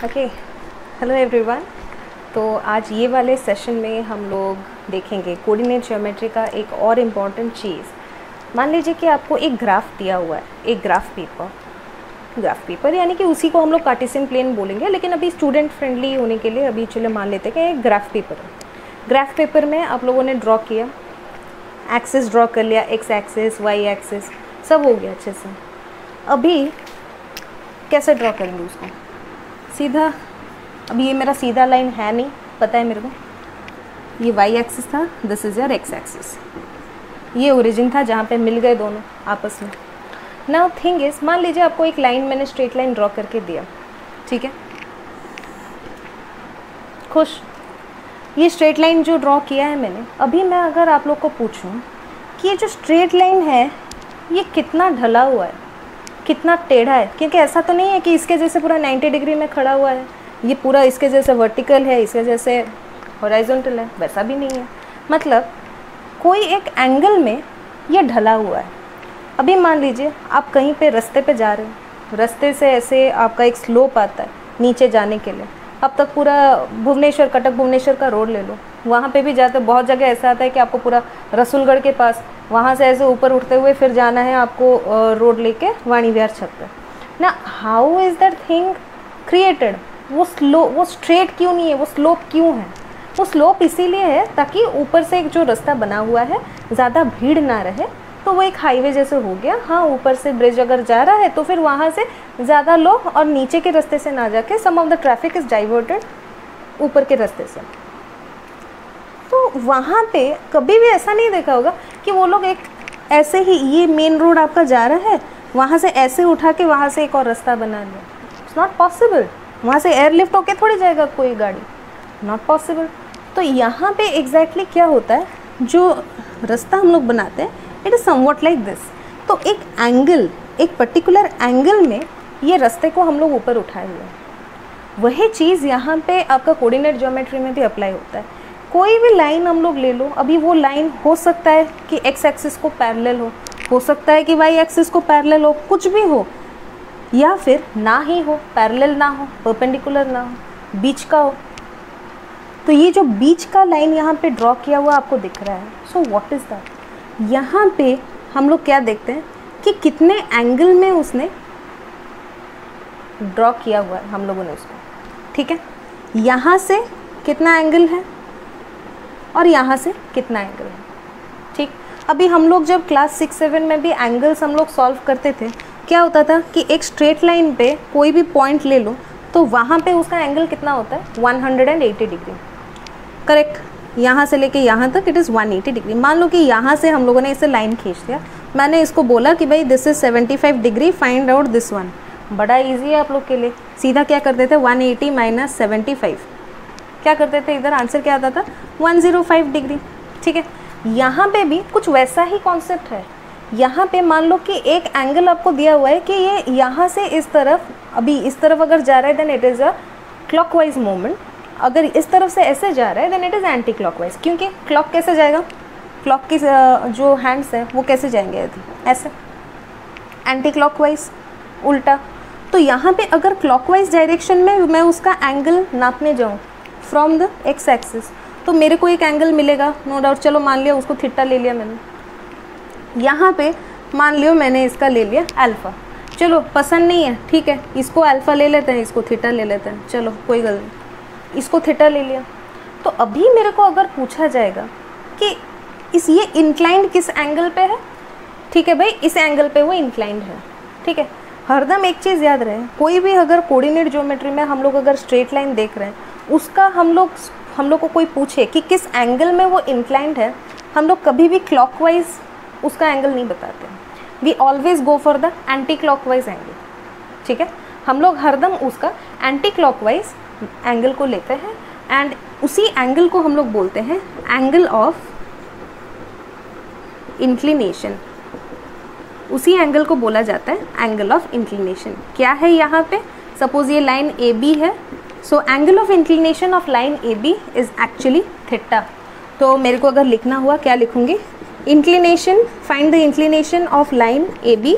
Okay, hello everyone. तो आज ये वाले सेशन में हम लोग देखेंगे कोऑर्डिनेट ज्योमेट्री का एक और इम्पॉर्टेंट चीज़। मान लीजिए कि आपको एक ग्राफ दिया हुआ है, एक ग्राफ पेपर यानी कि उसी को हम लोग कार्टेशियन प्लेन बोलेंगे, लेकिन अभी स्टूडेंट फ्रेंडली होने के लिए अभी चलिए मान लेते हैं कि एक ग्राफ पेपर है। ग्राफ पेपर में आप लोगों ने ड्रॉ किया, एक्सिस ड्रॉ कर लिया, एक्स एक्सिस, वाई एक्सिस, सब हो गया अच्छे से। अभी कैसे ड्रॉ करेंगे उसको? सीधा, अभी ये मेरा सीधा लाइन है नहीं, पता है मेरे को, ये वाई एक्सिस था, this is your x axis, ये ओरिजिन था जहाँ पे मिल गए दोनों आपस में। नाउ थिंग इज, मान लीजिए आपको एक लाइन मैंने स्ट्रेट लाइन ड्रॉ करके दिया, ठीक है, खुश। ये स्ट्रेट लाइन जो ड्रॉ किया है मैंने, अभी मैं अगर आप लोग को पूछूं कि ये जो स्ट्रेट लाइन है ये कितना ढला हुआ है, कितना टेढ़ा है, क्योंकि ऐसा तो नहीं है कि इसके जैसे पूरा 90 डिग्री में खड़ा हुआ है, ये पूरा इसके जैसे वर्टिकल है, इसके जैसे हॉरिजॉन्टल है, वैसा भी नहीं है। मतलब कोई एक एंगल में ये ढला हुआ है। अभी मान लीजिए आप कहीं पे रास्ते पे जा रहे हो, रास्ते से ऐसे आपका एक स्लोप आता है नीचे जाने के लिए। अब तक पूरा भुवनेश्वर, कटक भुवनेश्वर का रोड ले लो, वहाँ पे भी जाते बहुत जगह ऐसा आता है कि आपको पूरा रसूलगढ़ के पास वहाँ से ऐसे ऊपर उठते हुए फिर जाना है आपको रोड लेके वाणी विहार छत पे ना। How is that thing created? वो स्ट्रेट क्यों नहीं है, वो स्लोप क्यों है? वो स्लोप इसीलिए है ताकि ऊपर से एक जो रास्ता बना हुआ है ज़्यादा भीड़ ना रहे, तो वो एक हाईवे जैसे हो गया। हाँ, ऊपर से ब्रिज अगर जा रहा है तो फिर वहाँ से ज़्यादा लोग और नीचे के रास्ते से ना जाके some of the traffic is diverted ऊपर के रास्ते से। तो वहाँ पे कभी भी ऐसा नहीं देखा होगा कि वो लोग एक ऐसे ही, ये मेन रोड आपका जा रहा है, वहाँ से ऐसे उठा के वहाँ से एक और रास्ता बना लिया। It's not possible. वहाँ से एयरलिफ्ट होके थोड़ी जाएगा कोई गाड़ी, नॉट पॉसिबल। तो यहाँ पे एग्जैक्टली क्या होता है, जो रास्ता हम लोग बनाते हैं it is somewhat like this. तो एक एंगल, एक पर्टिकुलर एंगल में ये रास्ते को हम लोग ऊपर उठाए हुए हैं। वही चीज़ यहाँ पे आपका कोऑर्डिनेट ज्योमेट्री में भी अप्लाई होता है। कोई भी लाइन हम लोग ले लो, अभी वो लाइन हो सकता है कि एक्स एक्सिस को पैरेलल हो सकता है कि वाई एक्सिस को पैरेलल हो, कुछ भी हो, या फिर ना ही हो, पैरेलल ना हो, परपेंडिकुलर ना हो, बीच का हो। तो ये जो बीच का लाइन यहाँ पे ड्रॉ किया हुआ आपको दिख रहा है, सो व्हाट इज़ दैट? यहाँ पे हम लोग क्या देखते हैं कि कितने एंगल में उसने ड्रॉ किया हुआ है हम लोगों ने उसको, ठीक है। यहाँ से कितना एंगल है और यहाँ से कितना एंगल है, ठीक। अभी हम लोग जब क्लास 6-7 में भी एंगल्स हम लोग सॉल्व करते थे, क्या होता था कि एक स्ट्रेट लाइन पे कोई भी पॉइंट ले लो तो वहाँ पे उसका एंगल कितना होता है, 180 डिग्री, करेक्ट। यहाँ से लेके यहाँ तक इट इज़ 180 डिग्री। मान लो कि यहाँ से हम लोगों ने इसे लाइन खींच दिया, मैंने इसको बोला कि भाई this is 75 degree, find out this one. बड़ा ईजी है आप लोग के लिए, सीधा क्या करते थे, 180 माइनस 75 क्या करते थे, इधर आंसर क्या आता था, 105 डिग्री, ठीक है। यहाँ पे भी कुछ वैसा ही कॉन्सेप्ट है। यहाँ पे मान लो कि एक एंगल आपको दिया हुआ है कि ये यहाँ से इस तरफ, अभी इस तरफ अगर जा रहा है then it is a clockwise movement, अगर इस तरफ से ऐसे जा रहा है then it is anti clockwise. क्योंकि क्लॉक कैसे जाएगा, क्लॉक की जो हैंड्स हैं वो कैसे जाएंगे, ऐसे एंटी क्लॉकवाइज, उल्टा। तो यहाँ पे अगर क्लॉकवाइज डायरेक्शन में मैं उसका एंगल नापने जाऊँ फ्रॉम द एक्स एक्सिस, तो मेरे को एक एंगल मिलेगा, नो डाउट। चलो मान लिया उसको थीटा ले लिया मैंने, यहाँ पे मान लियो मैंने इसका ले लिया अल्फ़ा, चलो पसंद नहीं है, ठीक है, इसको अल्फ़ा ले लेते हैं, इसको थीटा ले लेते हैं, चलो कोई गलत नहीं, इसको थीटा ले लिया। तो अभी मेरे को अगर पूछा जाएगा कि ये इंक्लाइंड किस एंगल पे है, ठीक है भाई, इस एंगल पे वो इंक्लाइंड है, ठीक है। हरदम एक चीज़ याद रहे, कोई भी अगर कोऑर्डिनेट ज्योमेट्री में हम लोग अगर स्ट्रेट लाइन देख रहे हैं, उसका हम लोग को कोई पूछे कि किस एंगल में वो इंक्लाइंड है, हम लोग कभी भी क्लॉकवाइज उसका एंगल नहीं बताते, we always go for the anti clockwise angle, ठीक है। हम लोग हरदम उसका एंटी क्लॉकवाइज एंगल को लेते हैं एंड उसी एंगल को हम लोग बोलते हैं एंगल ऑफ इंक्लिनेशन। उसी एंगल को बोला जाता है एंगल ऑफ इंक्लिनेशन। क्या है यहाँ पे, सपोज ये लाइन ए बी है, so angle of inclination of line A B is actually theta. तो मेरे को अगर लिखना हुआ क्या लिखूँगी, inclination, find the inclination of line A B,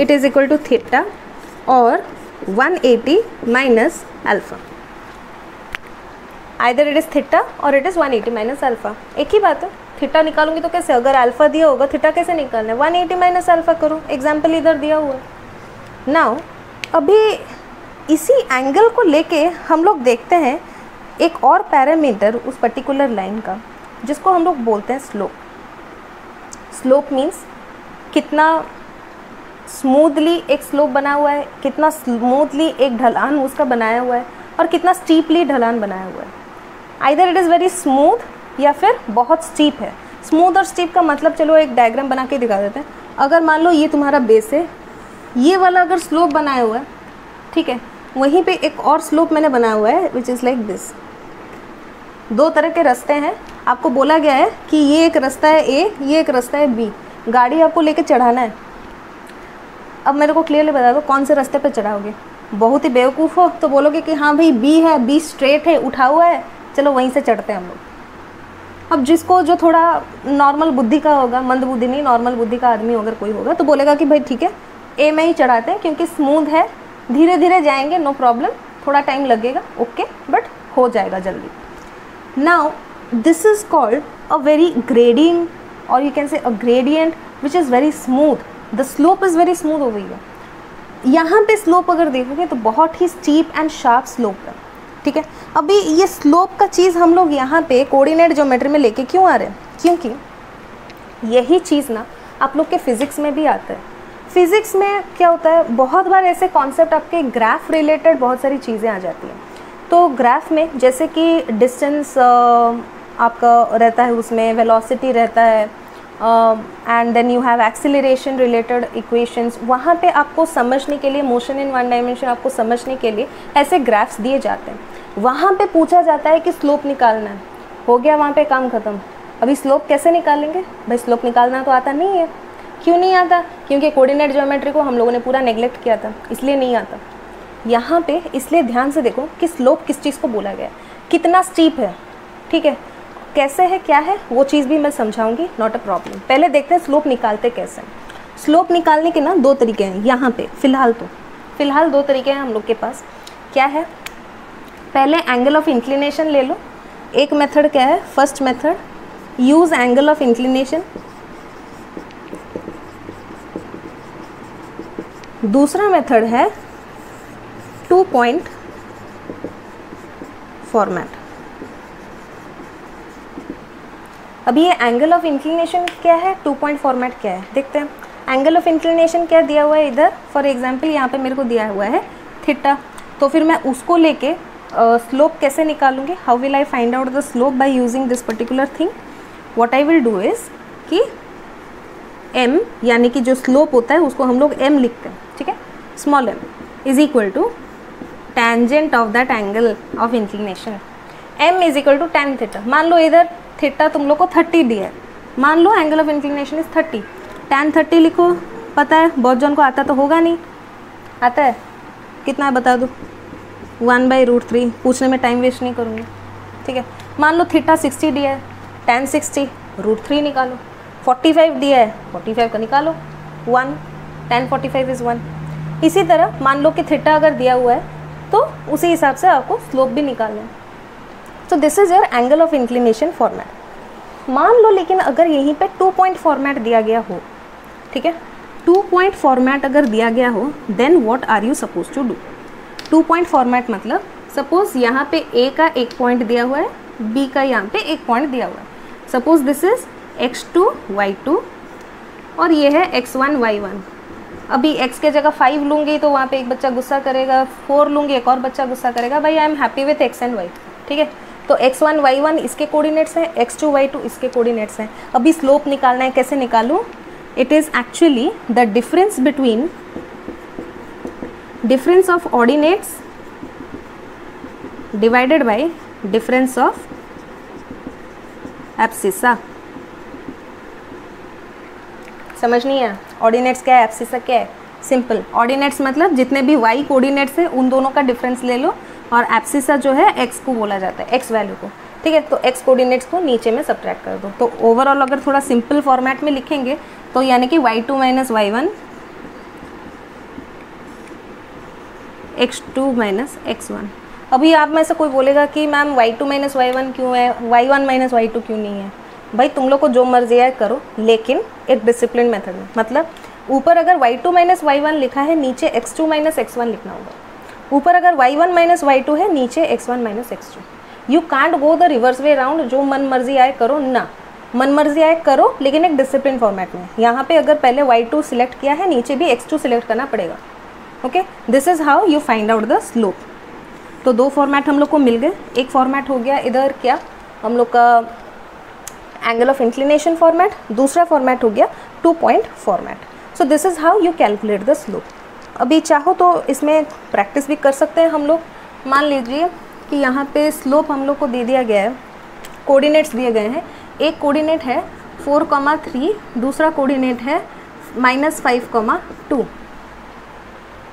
it is equal to theta, और 180 minus alpha, either it is theta और इट इज़ 180 माइनस अल्फ़ा, एक ही बात है। थीटा निकालूंगी तो कैसे, अगर अल्फ़ा दिया होगा थीटा कैसे निकालना है, 180 माइनस अल्फ़ा करो, एग्जाम्पल इधर दिया हुआ है। नाउ अभी इसी एंगल को लेके हम लोग देखते हैं एक और पैरामीटर उस पर्टिकुलर लाइन का, जिसको हम लोग बोलते हैं स्लोप। स्लोप मीन्स कितना स्मूथली एक स्लोप बना हुआ है, कितना स्मूथली एक ढलान उसका बनाया हुआ है, और कितना स्टीपली ढलान बनाया हुआ है। Either it is very smooth या फिर बहुत स्टीप है। स्मूथ और स्टीप का मतलब चलो एक डायग्राम बना के दिखा देते हैं। अगर मान लो ये तुम्हारा बेस है, ये वाला अगर स्लोप बनाया हुआ है, ठीक है, वहीं पे एक और स्लोप मैंने बनाया हुआ है विच इज़ लाइक दिस। दो तरह के रास्ते हैं, आपको बोला गया है कि ये एक रास्ता है ए, ये एक रास्ता है बी, गाड़ी आपको लेके चढ़ाना है। अब मेरे को क्लियरली बता दो कौन से रास्ते पे चढ़ाओगे। बहुत ही बेवकूफ़ हो तो बोलोगे कि हाँ भाई बी है, बी स्ट्रेट है, उठा हुआ है, चलो वहीं से चढ़ते हैं हम लोग। अब जिसको जो थोड़ा नॉर्मल बुद्धि का होगा, मंद बुद्धि नहीं, नॉर्मल बुद्धि का आदमी अगर कोई होगा तो बोलेगा कि भाई ठीक है ए में ही चढ़ाते हैं क्योंकि स्मूथ है, धीरे धीरे जाएंगे, नो प्रॉब्लम, थोड़ा टाइम लगेगा, ओके, बट हो जाएगा जल्दी। Now this is called a very grading और you can say a gradient which is very smooth, the slope is very smooth over here. यहाँ पे स्लोप अगर देखोगे तो बहुत ही स्टीप एंड शार्प स्लोप है, ठीक है। अभी ये स्लोप का चीज़ हम लोग यहाँ पे कोऑर्डिनेट ज्योमेट्री में लेके क्यों आ रहे हैं, क्योंकि यही चीज़ ना आप लोग के फिज़िक्स में भी आता है। फिज़िक्स में क्या होता है, बहुत बार ऐसे कॉन्सेप्ट आपके ग्राफ रिलेटेड बहुत सारी चीज़ें आ जाती हैं। तो ग्राफ में जैसे कि डिस्टेंस आपका रहता है, उसमें वेलोसिटी रहता है, and then you have acceleration related equations. वहाँ पे आपको समझने के लिए, मोशन इन वन डायमेंशन आपको समझने के लिए ऐसे ग्राफ्स दिए जाते हैं। वहाँ पे पूछा जाता है कि स्लोप निकालना है, हो गया वहाँ पे काम ख़त्म। अभी स्लोप कैसे निकालेंगे भाई, स्लोप निकालना तो आता नहीं है। क्यों नहीं आता, क्योंकि कोऑर्डिनेट ज्योमेट्री को हम लोगों ने पूरा नेग्लेक्ट किया था, इसलिए नहीं आता। यहाँ पे इसलिए ध्यान से देखो कि स्लोप किस चीज़ को बोला गया है, कितना स्टीप है, ठीक है, कैसे है, क्या है, वो चीज़ भी मैं समझाऊंगी, नॉट अ प्रॉब्लम। पहले देखते हैं स्लोप निकालते कैसे। स्लोप निकालने के ना दो तरीके हैं यहाँ पे, फ़िलहाल दो तरीके हैं हम लोग के पास। क्या है, पहले एंगल ऑफ इंक्लिनेशन ले लो। एक मेथड क्या है, first method, use angle of inclination. दूसरा मेथड है 2 पॉइंट फॉर्मेट। अभी ये एंगल ऑफ इंक्लिनेशन क्या है, 2 पॉइंट फॉर्मेट क्या है, देखते हैं। एंगल ऑफ इंक्लिनेशन क्या दिया हुआ है इधर, फॉर एग्जांपल यहाँ पे मेरे को दिया हुआ है थीटा, तो फिर मैं उसको लेके स्लोप कैसे निकालूंगी, how will I find out the slope by using this particular thing. What I will do is कि m यानी कि जो स्लोप होता है उसको हम लोग m लिखते हैं, ठीक है, small m is equal to tangent of that angle of inclination. m is equal to tan theta. मान लो इधर थीटा तुम लोग को 30 दिया है, मान लो angle of inclination is 30, tan 30 लिखो। पता है बहुत जन को आता तो होगा नहीं, आता है कितना है बता दो, 1/√3। पूछने में टाइम वेस्ट नहीं करूँगी, ठीक है। मान लो थीटा 60 दिया है, tan 60 √3 निकालो। 45 दिया है, 45 का निकालो 1, tan 45 इज़ 1। इसी तरह मान लो कि थीटा अगर दिया हुआ है तो उसी हिसाब से आपको स्लोप भी निकालना है। तो this is your angle of inclination format. मान लो लेकिन अगर यहीं पे 2 पॉइंट फॉर्मेट दिया गया हो, ठीक है, 2 पॉइंट फॉर्मेट अगर दिया गया हो, then what are you suppose to do. 2 point format मतलब सपोज यहाँ पे ए का 1 पॉइंट दिया हुआ है, बी का यहाँ पे 1 पॉइंट दिया हुआ है। Suppose this is x2 y2 और ये है x1 y1। अभी x के जगह 5 लूँगी तो वहाँ पे एक बच्चा गुस्सा करेगा, 4 लूँगी एक और बच्चा गुस्सा करेगा, भाई I am happy with x and y, ठीक है। तो x1 y1 इसके कोऑर्डिनेट्स हैं, x2 y2 इसके कोऑर्डिनेट्स हैं। अभी स्लोप निकालना है, कैसे निकालूँ, it is actually the difference between difference of ordinates divided by difference of abscissa. समझ नहीं है ऑर्डिनेट्स क्या है, एब्सिसा क्या है, सिंपल। ऑर्डिनेट्स मतलब जितने भी y कोऑर्डिनेट्स है उन दोनों का डिफरेंस ले लो, और एब्सिसा जो है x को बोला जाता है, x वैल्यू को, ठीक है। तो x कोऑर्डिनेट्स को नीचे में सब्ट्रैक्ट कर दो। तो ओवरऑल अगर थोड़ा सिंपल फॉर्मेट में लिखेंगे तो यानी कि y2 minus y1 x2 minus x1। अभी आप में से कोई बोलेगा कि मैम y2 माइनस y1 क्यों है, y1 माइनस y2 क्यों नहीं है? भाई तुम लोग को जो मर्जी है करो, लेकिन एक डिसिप्लिन मेथड में। मतलब ऊपर अगर y2 माइनस y1 लिखा है, नीचे x2 माइनस x1 लिखना होगा। ऊपर अगर y1 माइनस y2 है, नीचे x1 minus x2। You can't go the reverse way around, जो मन मर्जी आए करो ना, मन मर्जी आए करो, लेकिन एक डिसिप्लिन फॉर्मेट में। यहाँ पे अगर पहले y2 सिलेक्ट किया है, नीचे भी x2 सिलेक्ट करना पड़ेगा। Okay, this is how you find out the slope. तो दो फॉर्मेट हम लोग को मिल गए। एक फॉर्मेट हो गया इधर क्या, हम लोग का एंगल ऑफ इंक्लिनेशन फॉर्मेट, दूसरा फॉर्मेट हो गया 2 point format. So this is how you calculate the slope. अभी चाहो तो इसमें प्रैक्टिस भी कर सकते हैं हम लोग। मान लीजिए कि यहाँ पे स्लोप हम लोग को दे दिया गया है, कोऑर्डिनेट्स दिए गए हैं। एक कोऑर्डिनेट है 4,3, दूसरा कोऑर्डिनेट है -5,2।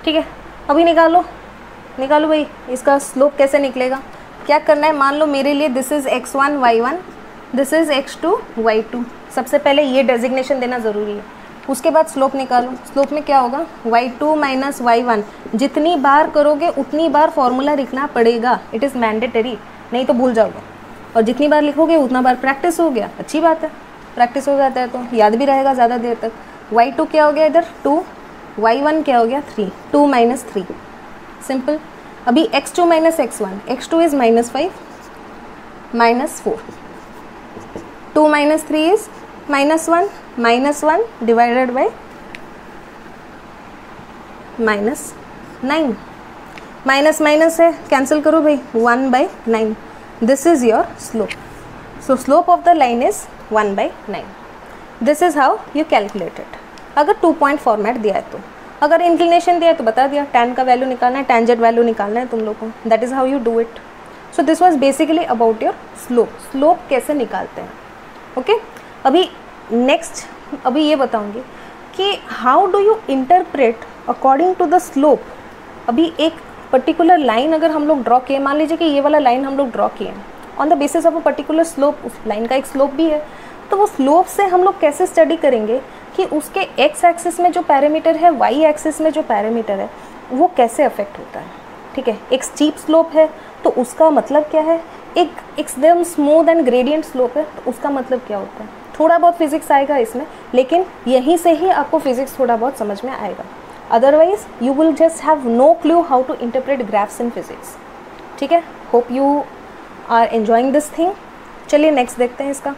ठीक है, अभी निकालो भाई इसका स्लोप कैसे निकलेगा। क्या करना है, मान लो मेरे लिए this is x1 y1, this is x2 y2। सबसे पहले ये डेजिग्नेशन देना ज़रूरी है, उसके बाद स्लोप निकालो। स्लोप में क्या होगा, y2 माइनस y1। जितनी बार करोगे उतनी बार फॉर्मूला लिखना पड़ेगा, इट इज़ मैंडेटरी, नहीं तो भूल जाओगे। और जितनी बार लिखोगे उतना बार प्रैक्टिस हो गया, अच्छी बात है। प्रैक्टिस हो जाता है तो याद भी रहेगा ज़्यादा देर तक। y2 क्या हो गया इधर 2, y1 क्या हो गया 3, 2 माइनस 3, सिंपल। अभी x2 minus x1, x2 is -5 -4, 2 minus 3 is -1, -1 divided by -9। Minus minus है, कैंसिल करो भाई, 1/9। This is your slope. So slope of the line is 1/9। This is how you calculate it. अगर 2 point format दिया है तो, अगर inclination दिया है तो बता दिया, tan का वैल्यू निकालना है, टेंजेंट वैल्यू निकालना है तुम लोग को। That is how you do it. So this was basically about your slope. Slope कैसे निकालते हैं, ओके। अभी नेक्स्ट अभी ये बताऊंगी कि how do you interpret according to the slope. अभी एक पर्टिकुलर लाइन अगर हम लोग ड्रॉ किए, मान लीजिए कि ये वाला लाइन हम लोग ड्रॉ किए हैं on the basis of a particular slope, उस लाइन का एक स्लोप भी है, तो वो स्लोप से हम लोग कैसे स्टडी करेंगे कि उसके एक्स एक्सिस में जो पैरामीटर है, वाई एक्सिस में जो पैरामीटर है, वो कैसे अफेक्ट होता है। ठीक है, एक स्टीप स्लोप है तो उसका मतलब क्या है, एक एकदम स्मूथ एंड ग्रेडियंट स्लोप है तो उसका मतलब क्या होता है। थोड़ा बहुत फिजिक्स आएगा इसमें, लेकिन यहीं से ही आपको फिजिक्स थोड़ा बहुत समझ में आएगा। Otherwise you will just have no clue how to interpret graphs in physics. ठीक है, hope you are enjoying this thing. चलिए नेक्स्ट देखते हैं इसका।